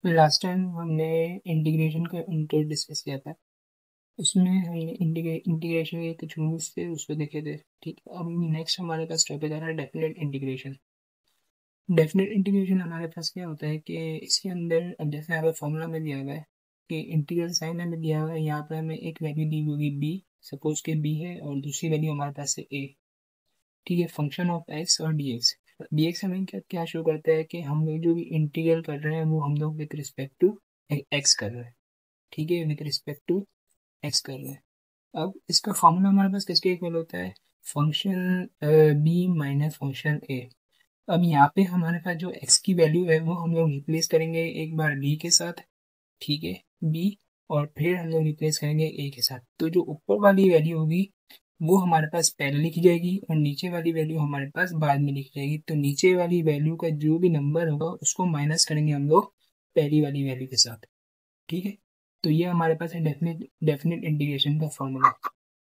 Last time हमने integration का inter discuss किया था। उसमें हमने इंटीग्रेशन के कुछ रूल्स थे, उसको देखे थे। ठीक है, अब नेक्स्ट हमारे पास टॉपिक आ रहा है डेफिनेट इंटीग्रेशन। डेफिनेट इंटीग्रेशन हमारे पास क्या होता है कि इसके अंदर अब जैसे यहाँ पे फॉर्मूला में दिया हुआ है कि इंटीग्रल साइन हमें दिया हुआ है, यहाँ पे हमें एक वैल्यू दी होगी बी, सपोज के बी है, और दूसरी वैल्यू हमारे पास है ए। ठीक है, फंक्शन ऑफ एक्स और डी एक्स। डी एक्स हमें क्या क्या शो करता है कि हम लोग जो भी इंटीग्रल कर रहे हैं वो हम लोग विद रिस्पेक्ट टू एक्स कर रहे हैं। ठीक है, विद रिस्पेक्ट टू एक्स कर रहे हैं। अब इसका फॉर्मूला हमारे पास किसके इक्वल होता है? फंक्शन बी माइनस फंक्शन ए। अब यहाँ पे हमारे पास जो एक्स की वैल्यू है वो हम लोग रिप्लेस करेंगे एक बार बी के साथ। ठीक है, बी, और फिर हम लोग रिप्लेस करेंगे ए के साथ। तो जो ऊपर वाली वैल्यू होगी वो हमारे पास पहले लिखी जाएगी और नीचे वाली वैल्यू हमारे पास बाद में लिखी जाएगी। तो नीचे वाली वैल्यू का जो भी नंबर होगा उसको माइनस करेंगे हम लोग पहली वाली वैल्यू के साथ। ठीक है, तो ये हमारे पास है डेफिनेट डेफिनेट इंटीग्रेशन का फॉर्मूला।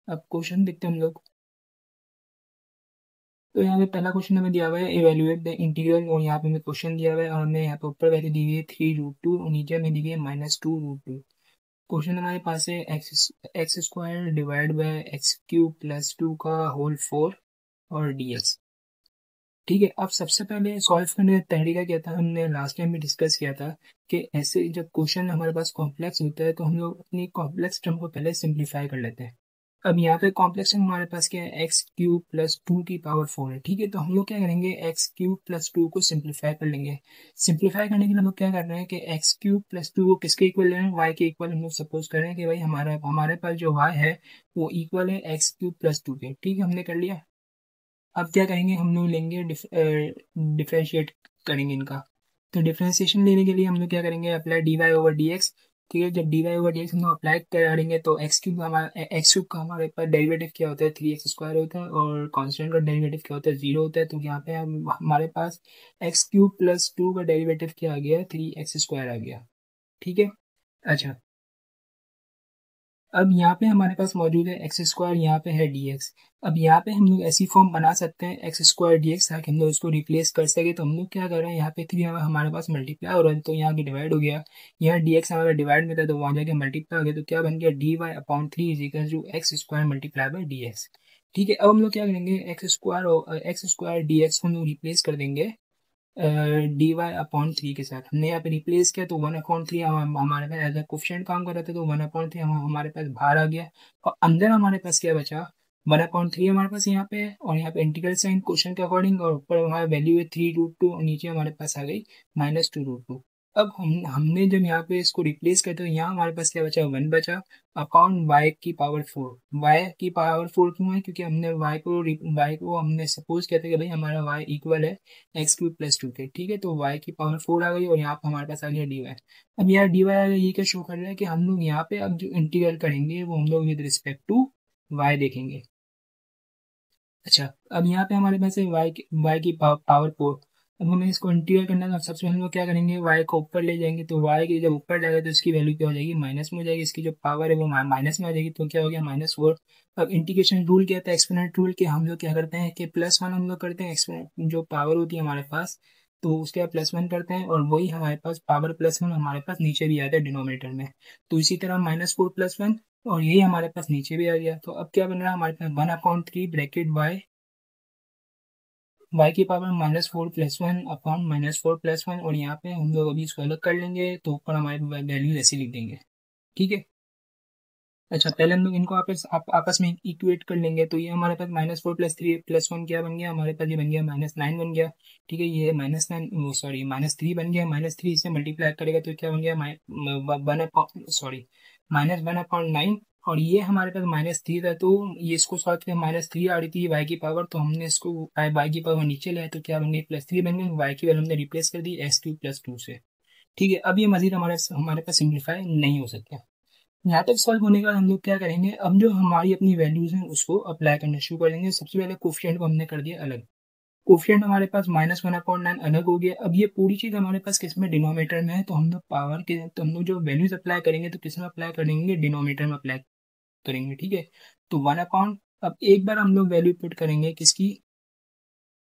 अब क्वेश्चन देखते हैं हम लोग। तो यहाँ पे पहला क्वेश्चन हमें दिया हुआ है इवेल्युएट द इंटीग्रल, और यहाँ पे हमें क्वेश्चन दिया हुआ है और हमें यहाँ पे ऊपर वैल्यू दी हुई है 3√2 और नीचे हमें दी हुई है -2√2। क्वेश्चन हमारे पास है x x square divide by x cube plus 2 का होल 4 और dx। ठीक है, अब सबसे पहले सॉल्व करने का तरीका क्या था, हमने लास्ट टाइम भी डिस्कस किया था कि ऐसे जब क्वेश्चन हमारे पास कॉम्प्लेक्स होता है तो हम लोग अपनी कॉम्प्लेक्स टर्म को पहले सिंप्लीफाई कर लेते हैं। अब यहाँ पे कॉम्प्लेक्स टर्म हमारे पास क्या है, एक्स क्यूब प्लस 2 की पावर 4 है। ठीक है, तो हम लोग क्या करेंगे, एक्स क्यूब प्लस 2 को सिंप्लीफाई कर लेंगे। सिंप्लीफाई करने के लिए हम लोग क्या कर रहे हैं कि एक्स क्यूब प्लस 2 को किसके इक्वल ले रहे हैं, वाई के इक्वल। हम लोग सपोज कर रहे हैं कि भाई हमारा हमारे पास जो वाई है वो इक्वल है एक्स क्यूब प्लस 2 के। ठीक है, हमने कर लिया। अब क्या करेंगे, हम लोग लेंगे डिफ्रेंशिएट करेंगे इनका। तो डिफ्रेंशिएशन लेने के लिए हम लोग क्या करेंगे, apply D Y over D X. ठीक है, जब D Y over D X हम लोग अप्लाई करेंगे तो एक्स क्यूब का हमारे पास डेरिवेटिव क्या होता है, 3x² होता है, और कांस्टेंट का डेरिवेटिव क्या होता है, 0 होता है। तो यहाँ पे हम हमारे पास एक्स क्यूब प्लस 2 का डेरिवेटिव क्या आ गया, 3x² आ गया। ठीक है, अच्छा। अब यहाँ पे हमारे पास मौजूद है एक्स स्क्वायर, यहाँ पे है डी एक्स। अब यहाँ पे हम लोग ऐसी फॉर्म बना सकते हैं एक्स स्क्वायर डी एक्स, ताकि हम लोग इसको रिप्लेस कर सके। तो हम लोग क्या कर रहे हैं, यहाँ पे 3 हमारे पास मल्टीप्लाई हो रहा है तो यहाँ की डिवाइड हो गया। यहाँ डी एक्स हमारा डिवाइड में था तो वहाँ जाके मल्टीप्लाई हो गया। तो क्या बन गया, dy/3 is equal to X square multiply by D X. ठीक है, अब हम लोग क्या करेंगे, एक्स स्क्वायर डी एक्स को हम लोग रिप्लेस कर देंगे dy/3 के साथ। हमने यहाँ पे रिप्लेस किया तो 1/3 हमारे पास एज अ कोफिशिएंट काम कर रहा था, तो 1/3 हमारे पास बाहर आ गया। और अंदर हमारे पास क्या बचा, 1/3 हमारे पास यहाँ पे है, और यहाँ पे इंटीग्रल साइन क्वेश्चन के अकॉर्डिंग, और ऊपर हमारा वैल्यू है 3√2 और नीचे हमारे पास आ गई -2√2। अब हमने जब यहाँ पे इसको रिप्लेस किया तो यहाँ हमारे पास क्या बचा, 1 बचा अपॉन y/4। y/4 क्यों है, क्योंकि हमने y को हमने सपोज किया था कि भाई हमारा y इक्वल है एक्स क्यूब प्लस 2 के। ठीक है, तो y/4 आ गई और यहाँ पे हमारे पास आ गया dy। अब यार dy आ गया, ये क्या शो कर रहा है कि हम लोग यहाँ पे अब जो इंटीग्रल करेंगे वो हम लोग विद रिस्पेक्ट टू y देखेंगे। अच्छा, अब यहाँ पे हमारे पास है y की पावर 4। अब हमें इसको इंटीग्रल करना है तो सबसे पहले हम लोग क्या करेंगे, y को ऊपर ले जाएंगे। तो y की जब ऊपर जाएगा तो इसकी वैल्यू क्या हो जाएगी, माइनस में हो जाएगी। इसकी जो पावर है वो माइनस में आ जाएगी, तो क्या हो गया, -4। अब इंटीग्रेशन रूल क्या था, एक्सपोनेंट रूल के हम लोग क्या करते हैं कि +1 हम लोग करते हैं, एक्सपोनेंट जो पावर होती है हमारे पास तो उसके बाद +1 करते हैं, और वही हमारे पास पावर +1 हमारे पास नीचे भी आता है डिनोमिनेटर में। तो इसी तरह -4 + 1, और ये हमारे पास नीचे भी आ गया। तो अब क्या बन रहा है हमारे पास, 1/3 ब्रैकेट y की पावर -4 + 1 अपॉन -4 + 1, और यहाँ पे हम लोग अभी इसको अलग कर लेंगे तो ऊपर हमारे वैल्यू ऐसे लिख देंगे। ठीक है, अच्छा पहले हम लोग इनको आपस में इक्वेट कर लेंगे। तो ये हमारे पास -4 + 3 + 1 क्या बन गया, हमारे पास ये बन गया -9 बन गया। ठीक है, ये -9, सॉरी -3 बन गया। -3 से मल्टीप्लाई करेगा तो क्या बन गया, -1/9। और ये हमारे पास -3 था, तो ये इसको सॉल्व किया, -3 आ रही थी वाई की पावर, तो हमने इसको वाई की पावर नीचे लाया तो क्या बन गई, +3 बन गई। वाई की वैल्यू हमने रिप्लेस कर दी x³ + 2 से। ठीक है, अब ये मजीद हमारे हमारे पास सिम्प्लीफाई नहीं हो सकता। यहाँ तक सॉल्व होने के बाद हम लोग क्या करेंगे, अब जो हमारी अपनी वैल्यूज हैं उसको अप्लाई करना शुरू कर देंगे। सबसे पहले कोफिशिएंट को हमने कर दिया अलग। कोफिशिएंट हमारे पास -1/9 अलग हो गया। अब ये पूरी चीज हमारे पास किसमें, डिनोमिनेटर में है। तो हम लोग पावर के, तो हम लोग जो वैल्यूज अप्लाई करेंगे तो किसमें अप्लाई करेंगे, डिनोमिनेटर में अप्लाई करेंगे। ठीक है, तो 1 अपॉन, अब एक बार हम लोग वैल्यू पुट करेंगे किसकी,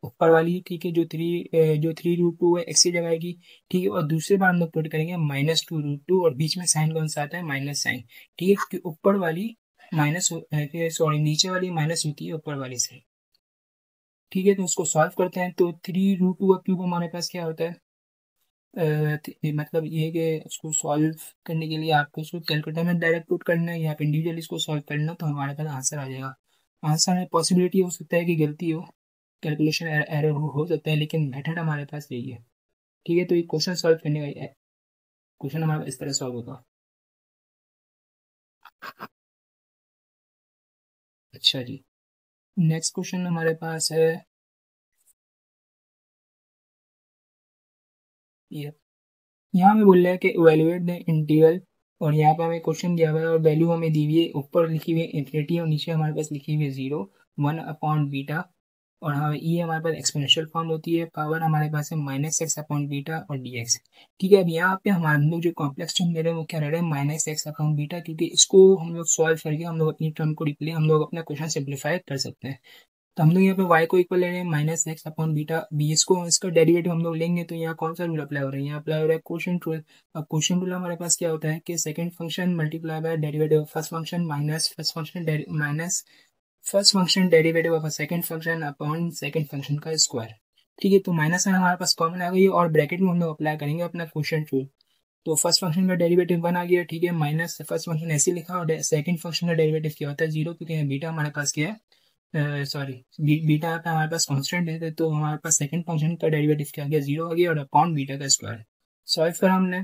ऊपर वाली, ठीक है, जो 3√2 है एक्स की जगह आएगी, ठीक है। और दूसरे बार हम लोग पुट करेंगे -2√2 और बीच में साइन कौन सा आता है, माइनस साइन, ठीक है, क्योंकि ऊपर वाली माइनस, सॉरी नीचे वाली माइनस होती है ऊपर वाली से, ठीक है। तो उसको सॉल्व करते हैं, तो 3√2 का क्यूब हमारे पास क्या होता है, मतलब ये है कि उसको सॉल्व करने के लिए आपको उसको कैलकुलेटर में डायरेक्ट पुट करना है या आप इंडिविजुअली इसको सॉल्व करना, तो हमारे पास आंसर आ जाएगा। आंसर में पॉसिबिलिटी हो सकता है कि गलती हो, कैलकुलेशन एरर हो सकता है, लेकिन मेथड हमारे पास यही है, ठीक है। तो ये क्वेश्चन सॉल्व करने का क्वेश्चन हमारा इस तरह सॉल्व होगा। अच्छा जी, नेक्स्ट क्वेश्चन हमारे पास है ये, यहाँ हमें बोल रहा है कि इवेलुएट द इंटीग्रल, और यहाँ पे हमें क्वेश्चन दिया हुआ है और वैल्यू हमें दी हुई है, ऊपर लिखी हुई है इन्फिनिटी और नीचे हमारे पास लिखी हुई है 0, 1/बीटा, और हमें ये हमारे पास एक्सपोनेंशियल फॉर्म होती है, पावर हमारे पास है -x/बीटा और dx, ठीक है। अब यहाँ पे हम लोग जो कॉम्प्लेक्स टर्म ले रहे हैं वो क्या ले रहे हैं, -x/बीटा, क्योंकि इसको हम लोग सॉल्व करके हम लोग अपनी टर्म को रिप्लेस, हम लोग अपना क्वेश्चन सिंप्लीफाई कर सकते हैं। तो हम लोग यहाँ पे y को इक्वल ले रहे हैं -x/बीटा बी, इसको इसका डेरिवेटिव हम लोग लेंगे, तो यहाँ कौन सा रूल अप्लाई हो रहा है, यहाँ अप्लाई हो रहा है क्वोशिएंट रूल। अब क्वोशिएंट रूल हमारे पास क्या होता है कि second function multiply by derivative of first function minus first function derivative of second function upon second function का स्क्वायर, ठीक है। तो माइनस साइन हमारे पास कॉमन आ गई और ब्रैकेट में हम लोग अप्लाई करेंगे अपना क्वोशिएंट रूल। तो फर्स्ट फंक्शन का डेरिवेटिव 1 आ गया, ठीक है, माइनस फर्स्ट फंक्शन ऐसे लिखा और सेकंड फंक्शन का डेरिवेटिव क्या होता है 0, क्योंकि बीटा हमारे पास क्या है, सॉरी, बीटा का हमारे पास कांस्टेंट है, तो हमारे पास सेकंड फंक्शन का डेरिवेटिव क्या आ गया, 0 आ गया, और अपॉन बीटा का स्क्वायर सॉल्व करा हमने,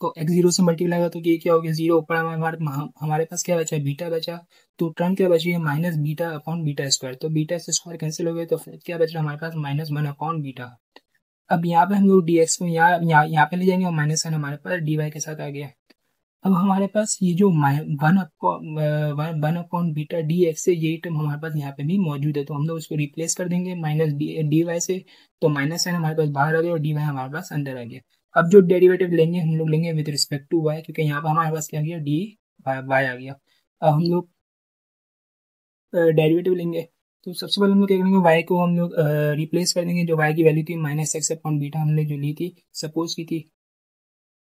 तो x0 से मल्टीप्लाई लगा तो ये क्या हो गया 0, ऊपर हमारे पास क्या बचा, बीटा बचा, तो टर्म क्या बची है, minus beta upon beta square, तो बीटा से स्क्वायर कैंसिल हो गया, तो फिर क्या बच रहा है हमारे पास -1/बीटा। अब यहाँ पे हम लोग dx को यहाँ पे ले जाएंगे और माइनस साइन हमारे पास dy के साथ आ गया। अब हमारे पास ये जो 1/बीटा डी एक्स है, यही टर्म हमारे पास यहाँ पे भी मौजूद है, तो हम लोग उसको रिप्लेस कर देंगे -dy से, तो माइनस साइन हमारे पास बाहर आ गया और dy हमारे पास अंदर आ गया। अब जो डेरिवेटिव लेंगे हम लोग लेंगे विद रिस्पेक्ट टू y, क्योंकि यहाँ पर हमारे पास क्या आ गया, डी वाई आ गया। अब हम लोग डेरिवेटिव लेंगे, तो सबसे पहले हम लोग क्या करेंगे, y को हम लोग रिप्लेस कर देंगे, जो y की वैल्यू थी -x/बीटा हमने जो ली थी, सपोज की थी।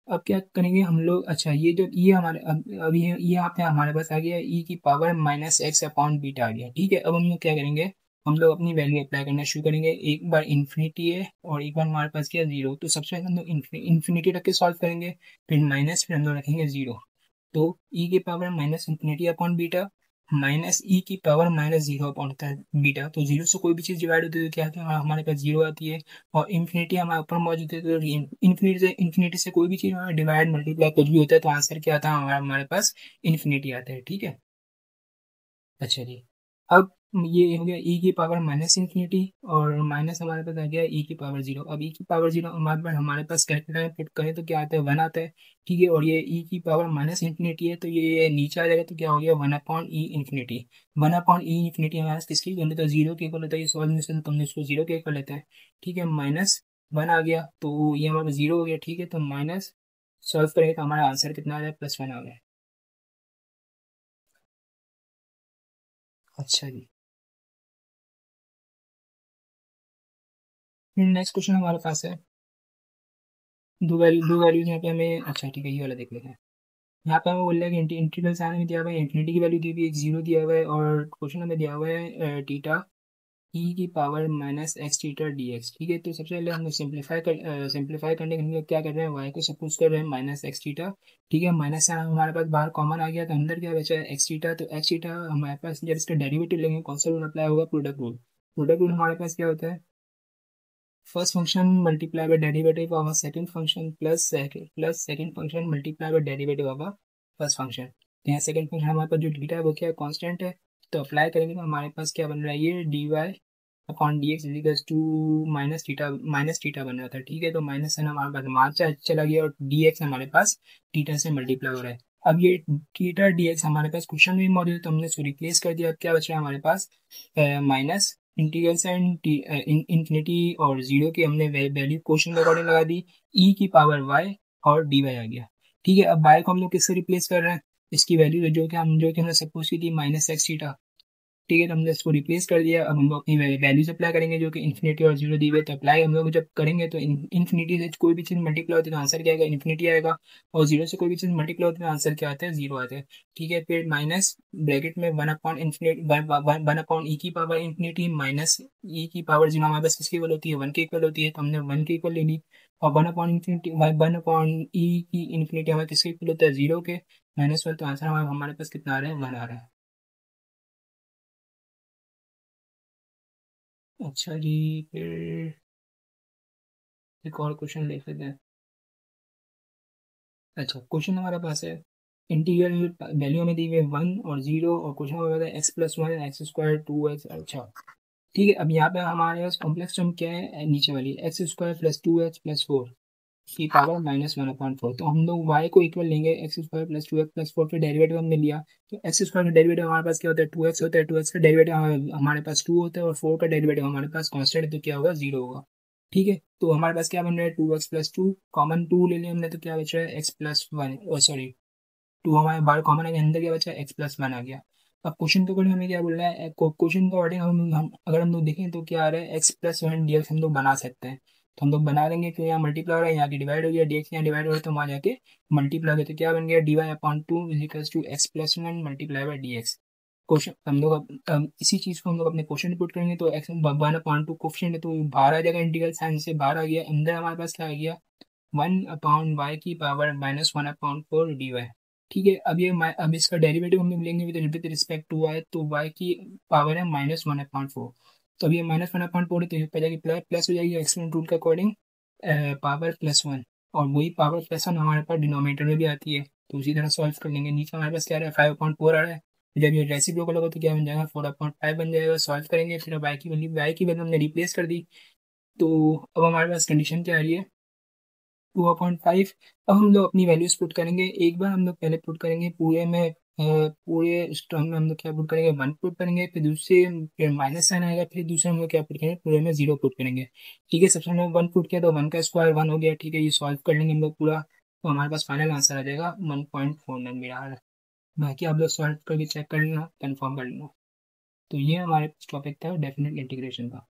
अब क्या करेंगे हम लोग, अच्छा ये जो ये हमारे अब ये यहाँ पे हमारे पास आ गया e की पावर -x/बीटा आ गया, ठीक है। अब हम लोग क्या करेंगे, हम लोग अपनी वैल्यू अप्लाई करना शुरू करेंगे, एक बार इन्फिनिटी है और एक बार हमारे पास क्या 0, तो सबसे पहले हम लोग इन्फिनिटी रख के सॉल्व करेंगे, फिर माइनस, फिर हम लोग रखेंगे 0, तो e की पावर -∞/बीटा माइनस ई की पावर -0 होता है बीटा, तो 0 से कोई भी चीज़ डिवाइड होती है तो क्या होता है, हमारे पास 0 आती है, और इन्फिनिटी हमारे ऊपर मौजूद है, तो इन्फिनिटी से कोई भी चीज़ हमारा डिवाइड मल्टीप्लाई कुछ भी होता है, तो आंसर क्या आता है, हमारे पास इन्फिनिटी आता है, ठीक है। अच्छा जी, अब ये हो गया e की पावर -∞, और माइनस हमारे पास आ गया e की पावर 0। अब e की पावर 0 हमारे पास कैलकुलेटर में पुट करें तो क्या आता है, 1 आता है, ठीक है। और ये e की पावर -∞ है, तो ये नीचे आ जाएगा, तो क्या हो गया 1/e∞। 1/e∞ हमारे पास किसकी इक्वल होता है, 0 के इक्वल होता है, ये सॉल्व में से तो हमने इसको 0 के इक्वल लेते हैं, ठीक है। -1 आ गया, तो ये हमारे पास 0 हो गया, ठीक है। तो माइनस सॉल्व करेंगे तो हमारा आंसर कितना आ गया, +1 आ गया। अच्छा जी, फिर नेक्स्ट क्वेश्चन हमारे पास है, दो वैल्यूज यहाँ पे हमें, अच्छा ठीक है, ये वाला देख लेते हैं। यहाँ पे हमें बोल रहा है कि इंटीग्रल साइन में दिया हुआ है, इन्फिनिटी की वैल्यू दी हुई है, एक 0 दिया हुआ है, और क्वेश्चन हमें दिया हुआ है थीटा ई की पावर -x θ dx, ठीक है। तो सबसे पहले हम सिंप्लीफाई करने के लिए क्या कर रहे हैं, y को सपोज कर रहे हैं -x θ, ठीक है। माइनस साइन हमारे पास बाहर कॉमन आ गया, तो अंदर क्या बचा है x θ, तो x θ हमारे पास जब इसका डेरिवेटिव लेंगे कौन सा रूल अप्लाई होगा, प्रोडक्ट रूल। प्रोडक्ट रूल हमारे पास क्या होता है, first function multiply by derivative of a second function plus second function multiply by derivative of a first function. तो यहाँ सेकंड फंक्शन हमारे पास जो थीटा है वो क्या है, कांस्टेंट है, तो अप्लाई करेंगे तो हमारे पास क्या बन रहा है, ये dy/dx equals to minus theta बन रहा था, ठीक है। तो माइनस साइन हमारे पास मार्च चला गया और dx हमारे पास थीटा से मल्टीप्लाई हो रहा है। अब ये थीटा dx हमारे पास क्वेश्चन में मौजूद है, तो हमने इसको रिप्लेस कर दिया। अब क्या बच रहा है हमारे पास, माइनस इंटीग्रल साइन इन्फिनिटी और 0 की हमने वैल्यू क्वेश्चन के अकॉर्डिंग लगा दी, e की पावर y और dy आ गया, ठीक है। अब y को हम लोग किससे रिप्लेस कर रहे हैं, इसकी वैल्यू जो कि हमने सपोज की थी -x θ, ठीक है, तो हमने इसको रिप्लेस कर दिया। अब हम लोग अपनी वैल्यूज अप्लाई करेंगे जो कि इन्फिनिटी और जीरो दी हुई है। तो अप्लाई हम लोग जब करेंगे तो इन्फिनिटी से कोई भी चीज़ मल्टीप्लाई होती है तो आंसर क्या आएगा, इन्फिनिटी आएगा। और जीरो से कोई भी चीज़ मल्टीप्लाई होती है तो आंसर क्या आता है, जीरो आता है। ठीक है, फिर माइनस ब्रैकेट में one upon infinity, one upon E की पावर इन्फिनिटी माइनस ई की पावर जीरो हमारे पास किसकी इक्वल होती है, वन की इक्वल होती है। तो हमने वन की इक्वल ले ली। और one upon infinity, one upon E की इन्फिनिटी हमारे किसके इक्वल होता है, जीरो के। माइनस वन, तो आंसर हमारे पास कितना आ रहा है, वन आ रहा है। अच्छा जी, फिर एक और क्वेश्चन देख लेते हैं। अच्छा, क्वेश्चन हमारे पास है इंटीग्रल वैल्यू हमें दी हुई है वन और जीरो, और क्वेश्चन हमारे पास X plus one X square two X. अच्छा, ठीक है, अब यहाँ पे हमारे पास कॉम्प्लेक्स टर्म क्या है, नीचे वाली X square plus two X plus four की power minus one upon four. तो हम लोग y को इक्वल लेंगे X square plus two X plus four, फिर डेरिवेटिव हमने लिया। तो एक्स स्क्वायर का डेरिवेटिव हमारे पास क्या होता है, टू एक्स होता है। टू एक्स का डेरिवेटिव हमारे पास टू होता है, और फोर का डेरिवेटिव हमारे पास कांस्टेंट है तो क्या होगा, जीरो होगा। ठीक है, तो हमारे पास क्या बन रहा है, two X plus two, common टू ले लिया हमने तो क्या बच रहा है, X plus one, sorry two हमारे बाहर कॉमन आ गया, अंदर क्या बचा, एक्स प्लस वन आ गया। अब क्वेश्चन के अकॉर्डिंग हमें क्या बोल रहा है, क्वेश्चन के अकॉर्डिंग हम अगर हम लोग देखें तो क्या आ रहा है, X plus one D X हम लोग बना सकते हैं। तो हम लोग बना लेंगे, फिर यहाँ मल्टीप्लाई हो रहा है, यहाँ की डिवाइड हो गया, डी एक्स यहाँ डिवाइड हो रहा है तो वहाँ जाके मल्टीप्लाई हो गया। तो क्या बन गया, D Y upon two equals two X plus one multiply by D X. Question हम लोग अब इसी चीज़ को हम लोग अपने क्वेश्चन में पुट करेंगे। तो x one upon two question है तो बाहर आ जाएगा, इंटीग्रल साइन से बाहर आ गया, अंदर हमारे पास क्या आ गया, वन अपॉन वाई की power minus one upon four D Y. ठीक है, अब अब इसका डेरिवेटिव हम लोग लेंगे विद रिस्पेक्ट टू वाई, तो वाई की पावर है माइनस वन अपॉन फोर। तो अब ये माइनस वन अपॉन फोर है तो ये पे जाएगी प्लस, प्लस हो जाएगी एक्सपोनेंट रूल के अकॉर्डिंग, पावर प्लस वन। और वही पावर प्लस वन हमारे पास डिनोमिनेटर में भी आती है, तो उसी तरह सॉल्व कर लेंगे। नीचे हमारे पास क्या आ रहा है, फाइव अपॉइंट फोर आ रहा है। जब ये रेसिप्रोकल होगा तो क्या बन जाएगा, फोर अपॉइंट फाइव बन जाएगा। सॉल्व करेंगे, फिर वाई की वैल्यू हमने रिप्लेस कर दी। तो अब हमारे पास कंडीशन क्या आ रही है, टू अपॉइंट फाइव। अब हम लोग अपनी वैल्यूज पुट करेंगे। एक बार हम लोग पहले पुट करेंगे पूरे में, पूरे स्ट्रम में हम लोग क्या पुट करेंगे, वन पुट करेंगे, फिर दूसरे फिर माइनस साइन आएगा, फिर दूसरे हम लोग क्या पुट करेंगे, पूरे में जीरो पुट करेंगे। ठीक है, सबसे पहले वन पुट किया तो वन का स्क्वायर वन हो गया। ठीक है, ये सॉल्व कर लेंगे हम लोग पूरा, तो हमारे पास फाइनल आंसर आ जाएगा 1.49 मेरा आ रहा है। बाकी आप लोग सॉल्व करके चेक कर लेना, कन्फर्म कर लेना। तो ये हमारे टॉपिक था डेफिनेट इंटीग्रेशन का।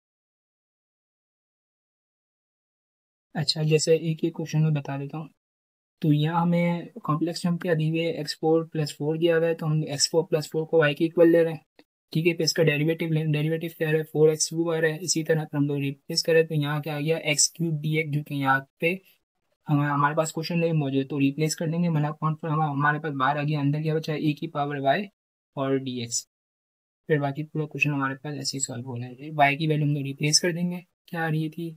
अच्छा, जैसे एक एक क्वेश्चन में बता देता हूँ। तो यहाँ हमें कॉम्प्लेक्स टर्म क्या दी हुई है, एक्स फोर प्लस फोर दिया हुआ है, तो हम एक्स फोर प्लस फोर को वाई के इक्वल ले रहे हैं। ठीक है, फिर इसका डेरिवेटिव लें, डेरिवेटिव क्या है, फोर एक्स क्यूब आ रहा है। इसी तरह हम लोग रिप्लेस करें तो यहाँ क्या आ गया, एक्स क्यूब डी एक्स, जो कि यहाँ पे हमारे पास क्वेश्चन नहीं मौजूद, तो रिप्लेस कर देंगे। मना पॉइंट पर हमारे पास बाहर आ गया, अंदर क्या बचा है, ए की पावर वाई और डी एक्स। फिर बाकी पूरा क्वेश्चन हमारे पास ऐसे ही सॉल्व होना है। वाई की वैल्यू हम लोग रिप्लेस कर देंगे, क्या आ रही थी,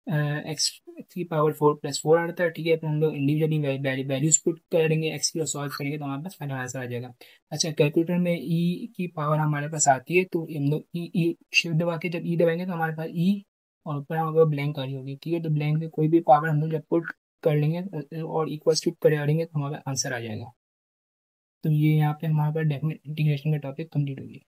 एक्स की पावर फोर प्लस फोर आता है। ठीक है, फिर हम लोग इंडिविजुअली वैल्यूज पुट करेंगे, एक्स की और सॉल्व करेंगे तो हमारे पास फाइनल आंसर आ जाएगा। अच्छा, कैलकुलेटर में ई की पावर हमारे पास आती है, तो हम लोग ई शिफ्ट दबा के जब ई दबाएंगे तो हमारे पास ई और ऊपर हमारे पास ब्लैंक आ रही होगी। ठीक है, तो ब्लैंक में कोई भी पावर हम लोग जब पुट कर लेंगे और इक्वल टू करेंगे तो हमारा आंसर आ जाएगा। तो ये यहाँ पे हमारे पास डेफिनेट इंटीग्रेशन का टॉपिक कंप्लीट हो गया।